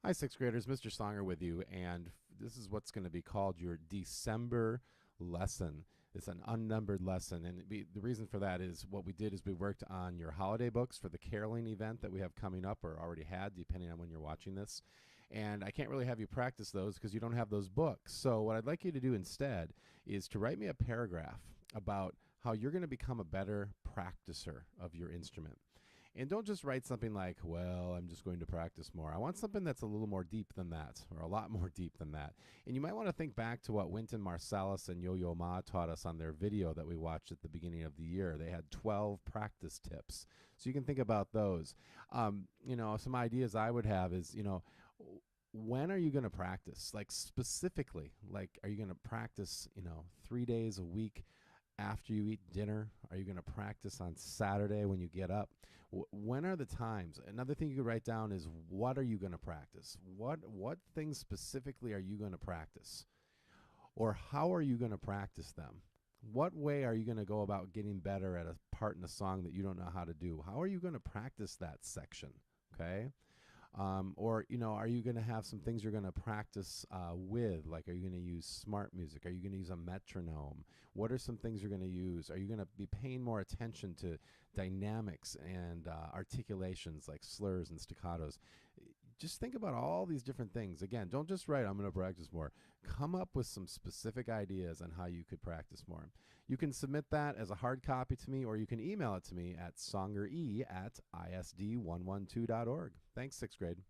Hi, sixth graders. Mr. Songer with you, and this is what's going to be called your December lesson. It's an unnumbered lesson, and the reason for that is what we did is we worked on your holiday books for the caroling event that we have coming up or already had, depending on when you're watching this. And I can't really have you practice those because you don't have those books. So what I'd like you to do instead is to write me a paragraph about how you're going to become a better practicer of your instrument. And don't just write something like, well, I'm just going to practice more. I want something that's a little more deep than that, or a lot more deep than that. And you might want to think back to what Wynton Marsalis and Yo Yo Ma taught us on their video that we watched at the beginning of the year. They had 12 practice tips. So you can think about those. Some ideas I would have is, when are you going to practice? Like specifically, like, are you going to practice, 3 days a week? After you eat dinner? Are you going to practice on Saturday when you get up? When are the times? Another thing you could write down is, what are you going to practice? What things specifically are you going to practice? Or how are you going to practice them? What way are you going to go about getting better at a part in a song that you don't know how to do? How are you going to practice that section? Okay. Or are you going to have some things you're going to practice with? Like, are you going to use smart music? Are you going to use a metronome? What are some things you're going to use? Are you going to be paying more attention to dynamics and articulations like slurs and staccatos? Just think about all these different things. Again, don't just write, I'm going to practice more. Come up with some specific ideas on how you could practice more. You can submit that as a hard copy to me, or you can email it to me at songere@isd112.org. Thanks, sixth grade.